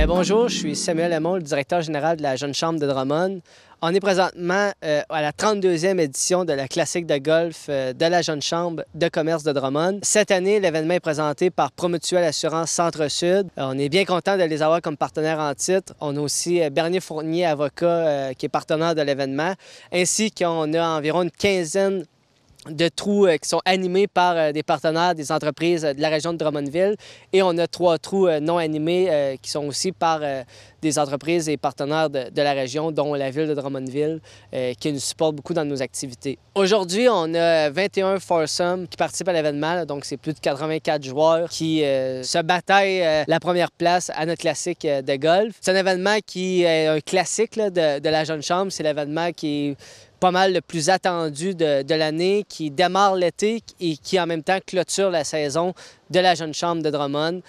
Bonjour, je suis Samuel Lemont, le directeur général de la Jeune Chambre de Drummond. On est présentement à la 32e édition de la classique de golf de la Jeune Chambre de commerce de Drummond. Cette année, l'événement est présenté par Promutuelle Assurance Centre-Sud. On est bien content de les avoir comme partenaires en titre. On a aussi Bernier Fournier, avocat, qui est partenaire de l'événement, ainsi qu'on a environ une quinzaine de trous qui sont animés par des partenaires des entreprises de la région de Drummondville. Et on a 3 trous non animés qui sont aussi par des entreprises et partenaires de la région, dont la ville de Drummondville, qui nous supporte beaucoup dans nos activités. Aujourd'hui, on a 21 foursomes qui participent à l'événement, donc c'est plus de 84 joueurs qui se bataillent la première place à notre classique de golf. C'est un événement qui est un classique là, de la Jeune Chambre. C'est l'événement qui est pas mal le plus attendu de l'année, qui démarre l'été et qui en même temps clôture la saison de la Jeune Chambre de Drummond.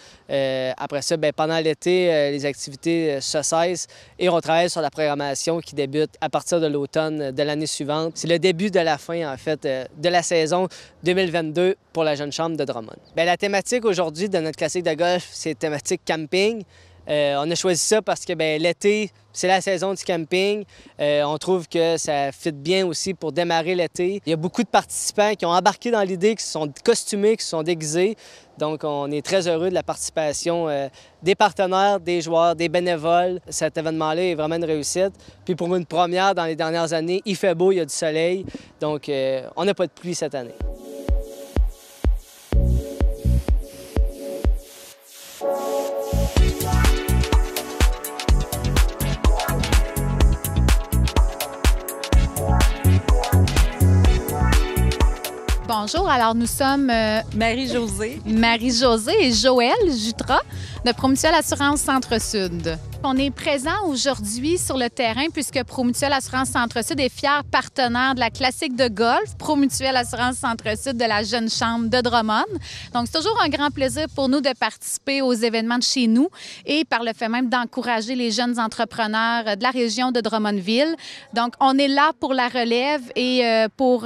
Après ça, pendant l'été, les activités se cessent et on travaille sur la programmation qui débute à partir de l'automne de l'année suivante. C'est le début de la fin, en fait, de la saison 2022 pour la Jeune Chambre de Drummond. La thématique aujourd'hui de notre classique de golf, c'est thématique camping. On a choisi ça parce que l'été, c'est la saison du camping. On trouve que ça fit bien aussi pour démarrer l'été. Il y a beaucoup de participants qui ont embarqué dans l'idée, qui se sont costumés, qui se sont déguisés. Donc, on est très heureux de la participation des partenaires, des joueurs, des bénévoles. Cet événement-là est vraiment une réussite. Puis pour une première dans les dernières années, il fait beau, il y a du soleil. Donc, on n'a pas de pluie cette année. Bonjour, alors nous sommes Marie-Josée et Joël Jutras de Promutuelle Assurance Centre-Sud. On est présent aujourd'hui sur le terrain puisque Promutuelle Assurance Centre-Sud est fier partenaire de la classique de golf, Promutuelle Assurance Centre-Sud de la Jeune Chambre de Drummond. Donc, c'est toujours un grand plaisir pour nous de participer aux événements de chez nous et par le fait même d'encourager les jeunes entrepreneurs de la région de Drummondville. Donc, on est là pour la relève et pour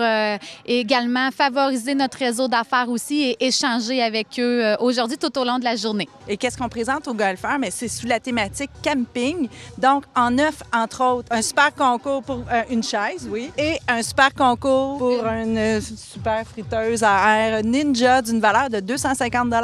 également favoriser notre réseau d'affaires aussi et échanger avec eux aujourd'hui tout au long de la journée. Et qu'est-ce qu'on présente aux golfeurs? Mais c'est sous la thématique camping. Donc, on offre, entre autres, un super concours pour une chaise, oui, et un super concours pour une super friteuse à air Ninja d'une valeur de 250 $.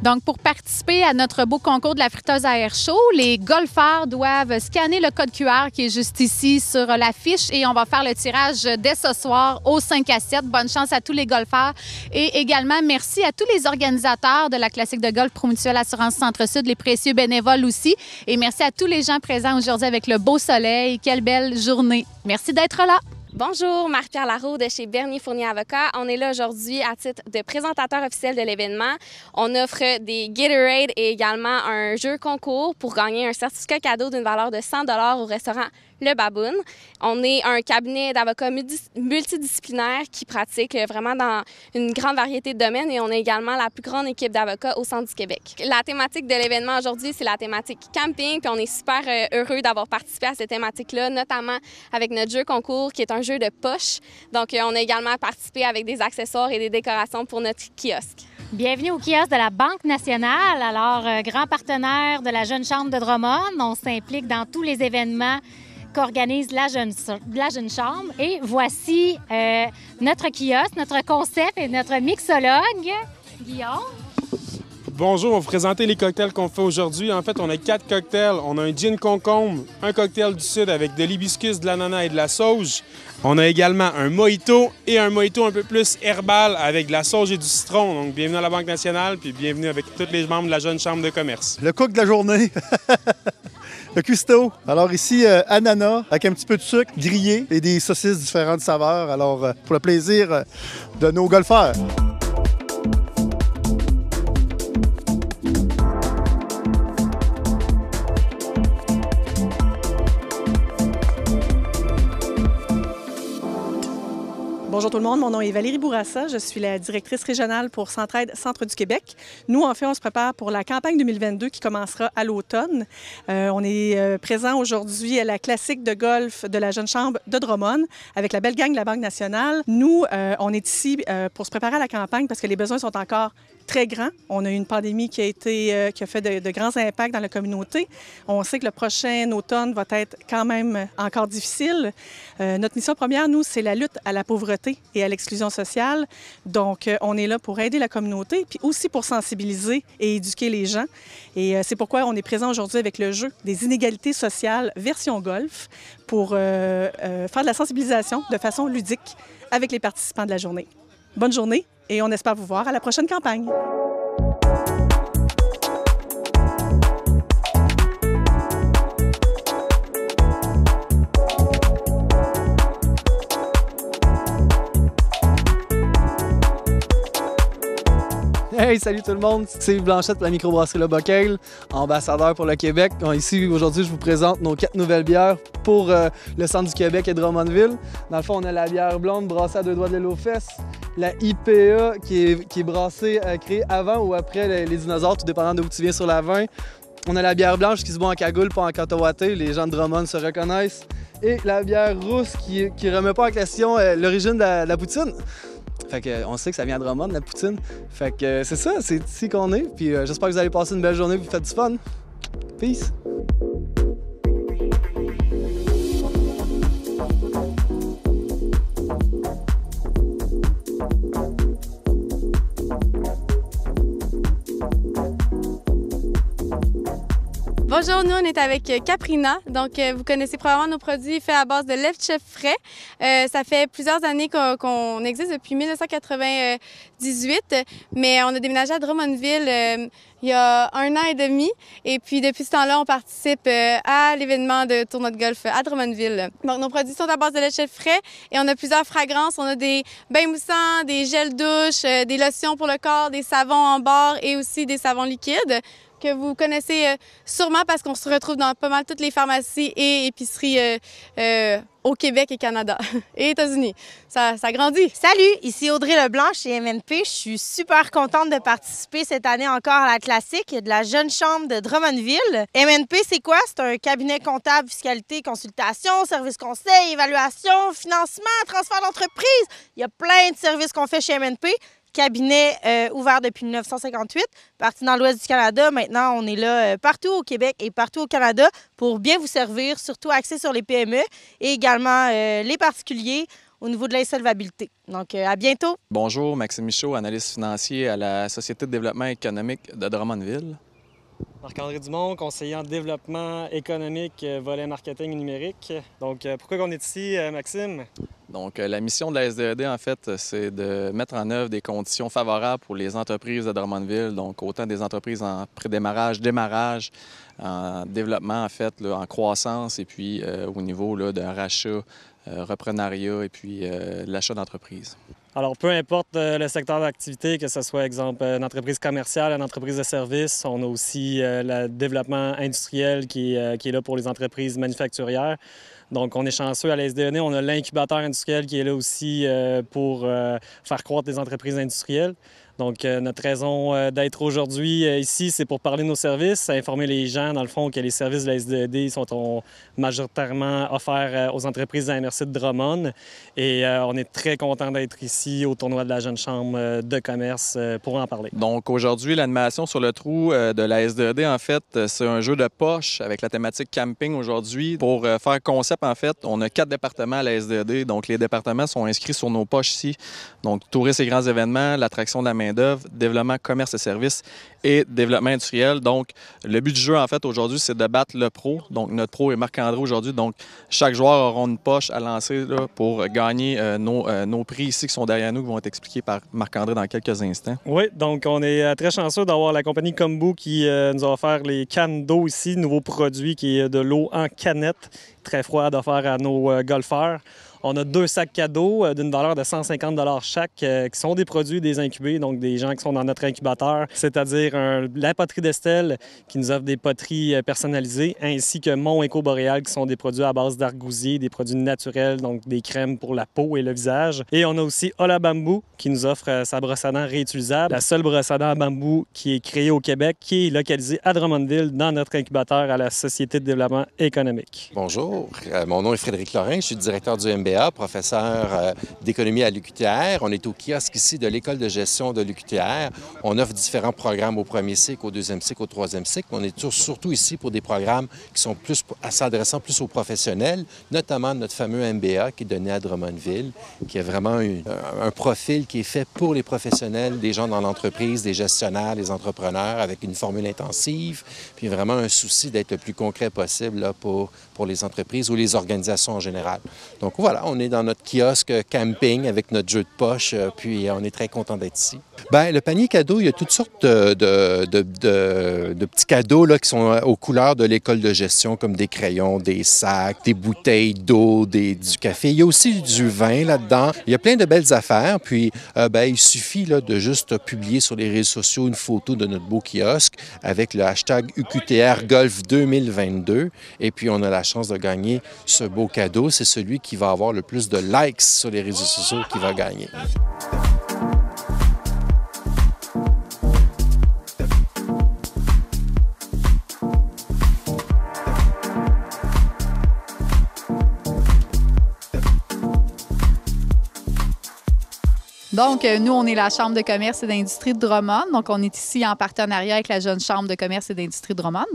Donc, pour participer à notre beau concours de la friteuse à air chaud, les golfeurs doivent scanner le code QR qui est juste ici sur l'affiche et on va faire le tirage dès ce soir au 5 à 7. Bonne chance à tous les golfeurs et également merci à tous les organisateurs de la classique de golf Promutuelle Assurance Centre-Sud, les précieux bénévoles aussi. Et merci à tous les gens présents aujourd'hui avec le beau soleil. Quelle belle journée. Merci d'être là. Bonjour, Marie-Pierre Laraud de chez Bernier Fournier Avocat. On est là aujourd'hui à titre de présentateur officiel de l'événement. On offre des Gatorade et également un jeu concours pour gagner un certificat cadeau d'une valeur de 100 $ au restaurant Le Baboune. On est un cabinet d'avocats multidisciplinaire qui pratique vraiment dans une grande variété de domaines et on est également la plus grande équipe d'avocats au centre du Québec. La thématique de l'événement aujourd'hui, c'est la thématique camping, puis on est super heureux d'avoir participé à cette thématique-là, notamment avec notre jeu concours qui est un jeu de poche. Donc, on a également participé avec des accessoires et des décorations pour notre kiosque. Bienvenue au kiosque de la Banque nationale. Alors, grand partenaire de la Jeune Chambre de Drummond, on s'implique dans tous les événements qu'organise la Jeune Chambre. Et voici notre kiosque, notre concept et notre mixologue, Guillaume. Bonjour, on va vous présenter les cocktails qu'on fait aujourd'hui. En fait, on a 4 cocktails. On a un gin concombre, un cocktail du Sud avec de l'hibiscus, de l'ananas et de la sauge. On a également un mojito et un mojito un peu plus herbal avec de la sauge et du citron. Donc, bienvenue à la Banque nationale puis bienvenue avec tous les membres de la Jeune Chambre de commerce. Le cook de la journée. Le cuistot. Alors ici, ananas avec un petit peu de sucre grillé et des saucisses différentes saveurs. Alors, pour le plaisir de nos golfeurs. Bonjour tout le monde, mon nom est Valérie Bourassa, je suis la directrice régionale pour Centraide Centre du Québec. Nous, en fait, on se prépare pour la campagne 2022 qui commencera à l'automne. On est présent aujourd'hui à la classique de golf de la Jeune Chambre de Drummond avec la belle gang de la Banque nationale. Nous, on est ici pour se préparer à la campagne parce que les besoins sont encore très grand. On a eu une pandémie qui a fait de grands impacts dans la communauté. On sait que le prochain automne va être quand même encore difficile. Notre mission première, nous, c'est la lutte à la pauvreté et à l'exclusion sociale. Donc, on est là pour aider la communauté, puis aussi pour sensibiliser et éduquer les gens. Et c'est pourquoi on est présent aujourd'hui avec le jeu des inégalités sociales version golf pour faire de la sensibilisation de façon ludique avec les participants de la journée. Bonne journée et on espère vous voir à la prochaine campagne. Hey, salut tout le monde, c'est Yves Blanchette pour la microbrasserie Le Bockel, ambassadeur pour le Québec. Ici, aujourd'hui, je vous présente nos 4 nouvelles bières pour le centre du Québec et Drummondville. Dans le fond, on a la bière blonde brassée à 2 doigts de l'eau aux fesses, la IPA qui est brassée, créée avant ou après les dinosaures, tout dépendant d'où tu viens sur la vin. On a la bière blanche qui se boit en cagoule, pas en cataouaté, les gens de Drummond se reconnaissent. Et la bière rousse qui remet pas en question l'origine de la poutine. Fait que, on sait que ça vient de Drummond, la poutine. Fait que c'est ça, c'est ici qu'on est. Puis j'espère que vous allez passer une belle journée et que vous faites du fun. Peace! Bonjour, nous on est avec Caprina. Donc, vous connaissez probablement nos produits faits à base de lait de chèvre frais. Ça fait plusieurs années qu'on existe, depuis 1998, mais on a déménagé à Drummondville il y a 1 an et demi. Et puis, depuis ce temps-là, on participe à l'événement de tournoi de golf à Drummondville. Donc, nos produits sont à base de lait de chèvre frais et on a plusieurs fragrances. On a des bains moussants, des gels douche, des lotions pour le corps, des savons en barre et aussi des savons liquides que vous connaissez sûrement parce qu'on se retrouve dans pas mal toutes les pharmacies et épiceries au Québec et Canada et États-Unis. Ça grandit. Salut, ici Audrey Leblanc chez MNP. Je suis super contente de participer cette année encore à la classique de la Jeune Chambre de Drummondville. MNP, c'est quoi? C'est un cabinet comptable, fiscalité, consultation, service conseil, évaluation, financement, transfert d'entreprise. Il y a plein de services qu'on fait chez MNP. Cabinet ouvert depuis 1958, parti dans l'ouest du Canada. Maintenant, on est là partout au Québec et partout au Canada pour bien vous servir, surtout axé sur les PME et également les particuliers au niveau de l'insolvabilité. Donc, à bientôt. Bonjour, Maxime Michaud, analyste financier à la Société de développement économique de Drummondville. Marc-André Dumont, conseiller en développement économique, volet marketing et numérique. Donc, pourquoi on est ici, Maxime? Donc, la mission de la SDED, en fait, c'est de mettre en œuvre des conditions favorables pour les entreprises de Drummondville, donc autant des entreprises en prédémarrage, démarrage, en développement, en fait, là, en croissance, et puis au niveau là, d'un rachat, reprenariat et puis l'achat d'entreprise. Alors, peu importe le secteur d'activité, que ce soit, exemple, une entreprise commerciale, une entreprise de service, on a aussi le développement industriel qui est là pour les entreprises manufacturières. Donc, on est chanceux à la SDED, on a l'incubateur industriel qui est là aussi pour faire croître les entreprises industrielles. Donc, notre raison d'être aujourd'hui ici, c'est pour parler de nos services, informer les gens, dans le fond, que les services de la SDED sont majoritairement offerts aux entreprises de la MRC de Drummond. Et on est très content d'être ici au tournoi de la Jeune Chambre de commerce pour en parler. Donc, aujourd'hui, l'animation sur le trou de la SDED, en fait, c'est un jeu de poche avec la thématique camping aujourd'hui. Pour faire concept, en fait, on a 4 départements à la SDED. Donc, les départements sont inscrits sur nos poches ici. Donc, tourisme et grands événements, l'attraction de la main-d'œuvre, développement, commerce et services et développement industriel. Donc, le but du jeu, en fait, aujourd'hui, c'est de battre le pro. Donc, notre pro est Marc-André aujourd'hui. Donc, chaque joueur aura une poche à lancer là, pour gagner nos prix ici qui sont derrière nous, qui vont être expliqués par Marc-André dans quelques instants. Oui, donc on est très chanceux d'avoir la compagnie Combo qui nous a offert les cannes d'eau ici, nouveau produit qui est de l'eau en canette, très froide, offert à nos golfeurs. On a 2 sacs cadeaux d'une valeur de 150 $ chaque, qui sont des produits des incubés, donc des gens qui sont dans notre incubateur, c'est-à-dire offrir la poterie d'Estelle qui nous offre des poteries personnalisées, ainsi que Mont Éco-Boréal qui sont des produits à base d'argousier, des produits naturels, donc des crèmes pour la peau et le visage. Et on a aussi Ola Bamboo qui nous offre sa brosse à dents réutilisable, la seule brosse à dents à bambou qui est créée au Québec, qui est localisée à Drummondville dans notre incubateur à la Société de développement économique. Bonjour, mon nom est Frédéric Lorrain, je suis directeur du MBA, professeur d'économie à l'UQTR. On est au kiosque ici de l'École de gestion de l'UQTR. On offre différents programmes au premier cycle, au deuxième cycle, au troisième cycle. On est surtout ici pour des programmes qui sont plus s'adressant plus aux professionnels, notamment notre fameux MBA qui est donné à Drummondville, qui a vraiment un profil qui est fait pour les professionnels, des gens dans l'entreprise, des gestionnaires, des entrepreneurs, avec une formule intensive, puis vraiment un souci d'être le plus concret possible là, pour les entreprises ou les organisations en général. Donc voilà, on est dans notre kiosque camping avec notre jeu de poche, puis on est très content d'être ici. Bien, le panier cadeau, il y a toutes sortes de petits cadeaux là, qui sont aux couleurs de l'école de gestion, comme des crayons, des sacs, des bouteilles d'eau, du café. Il y a aussi du vin là-dedans. Il y a plein de belles affaires. Puis, il suffit là, de juste publier sur les réseaux sociaux une photo de notre beau kiosque avec le hashtag UQTR Golf 2022. Et puis, on a la chance de gagner ce beau cadeau. C'est celui qui va avoir le plus de likes sur les réseaux sociaux qui va gagner. Donc, nous, on est la Chambre de commerce et d'industrie de Drummond. Donc, on est ici en partenariat avec la Jeune Chambre de commerce et d'industrie de Drummond.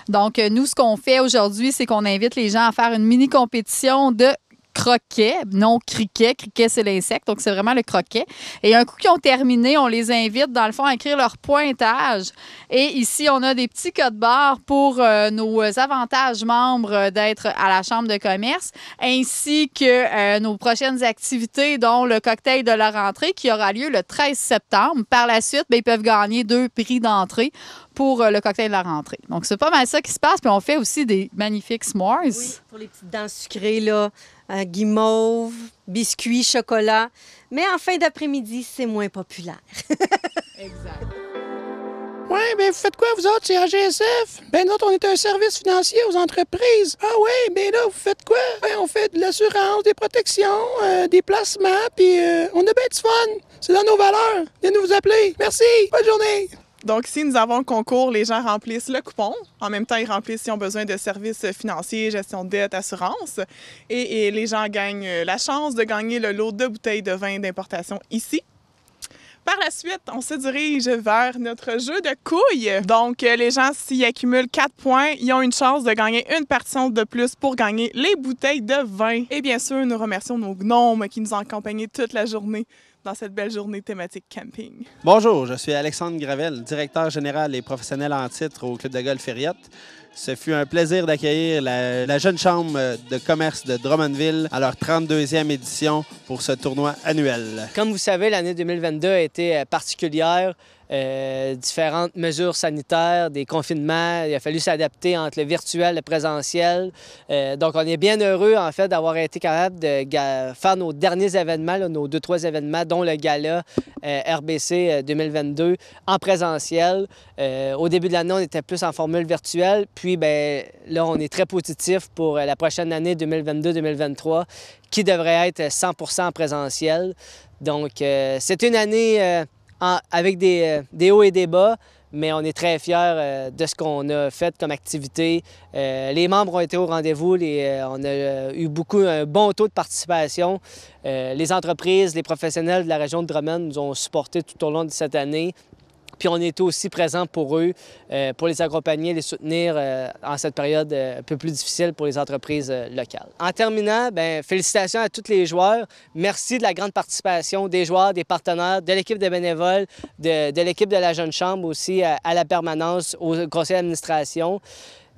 Donc, nous, ce qu'on fait aujourd'hui, c'est qu'on invite les gens à faire une mini-compétition de croquet, non criquet. Criquet, c'est l'insecte, donc c'est vraiment le croquet. Et un coup qu'ils ont terminé, on les invite, dans le fond, à écrire leur pointage. Et ici, on a des petits codes barres pour nos avantages membres d'être à la Chambre de commerce, ainsi que nos prochaines activités, dont le cocktail de la rentrée qui aura lieu le 13 septembre. Par la suite, ils peuvent gagner 2 prix d'entrée pour le cocktail de la rentrée. Donc, c'est pas mal ça qui se passe. Puis on fait aussi des magnifiques s'mores. Oui, pour les petites dents sucrées, là. Guimauve, biscuits, chocolat. Mais en fin d'après-midi, c'est moins populaire. Exact. Oui, bien, vous faites quoi, vous autres, chez AGSF? Ben, nous autres, on est un service financier aux entreprises. Ah oui, bien là, vous faites quoi? Ben, on fait de l'assurance, des protections, des placements, puis on a bien du fun. C'est dans nos valeurs. Venez nous vous appeler. Merci. Bonne journée. Donc, ici, nous avons le concours. Les gens remplissent le coupon. En même temps, ils remplissent s'ils ont besoin de services financiers, gestion de dette, assurance. Et les gens gagnent la chance de gagner le lot de bouteilles de vin d'importation ici. Par la suite, on se dirige vers notre jeu de couilles. Donc, les gens, s'ils accumulent 4 points, ils ont une chance de gagner une partition de plus pour gagner les bouteilles de vin. Et bien sûr, nous remercions nos gnomes qui nous ont accompagnés toute la journée dans cette belle journée thématique camping. Bonjour, je suis Alexandre Gravel, directeur général et professionnel en titre au Club de golf Ferriette. Ce fut un plaisir d'accueillir la Jeune Chambre de commerce de Drummondville à leur 32e édition pour ce tournoi annuel. Comme vous savez, l'année 2022 a été particulière. Différentes mesures sanitaires, des confinements. Il a fallu s'adapter entre le virtuel et le présentiel. Donc, on est bien heureux, en fait, d'avoir été capable de faire nos derniers événements, là, nos 2-3 événements, dont le gala RBC 2022 en présentiel. Au début de l'année, on était plus en formule virtuelle. Puis, bien, là, on est très positif pour la prochaine année 2022-2023 qui devrait être 100% en présentiel. Donc, c'est une année avec des hauts et des bas, mais on est très fiers de ce qu'on a fait comme activité. Les membres ont été au rendez-vous, on a eu un bon taux de participation. Les entreprises, les professionnels de la région de Drummond nous ont supportés tout au long de cette année. Puis on est aussi présents pour eux, pour les accompagner, les soutenir en cette période un peu plus difficile pour les entreprises locales. En terminant, bien, félicitations à tous les joueurs. Merci de la grande participation des joueurs, des partenaires, de l'équipe de bénévoles, de l'équipe de la Jeune Chambre aussi, à la permanence, au conseil d'administration.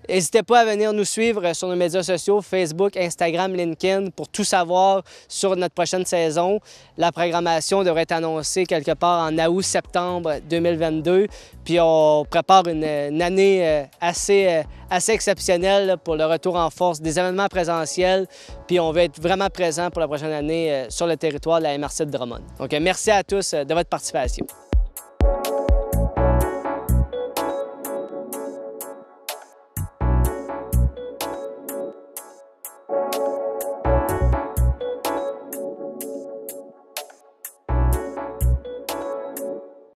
N'hésitez pas à venir nous suivre sur nos médias sociaux, Facebook, Instagram, LinkedIn, pour tout savoir sur notre prochaine saison. La programmation devrait être annoncée quelque part en août-septembre 2022. Puis on prépare une année assez exceptionnelle là, pour le retour en force des événements présentiels. Puis on va être vraiment présent pour la prochaine année sur le territoire de la MRC de Drummond. Donc merci à tous de votre participation.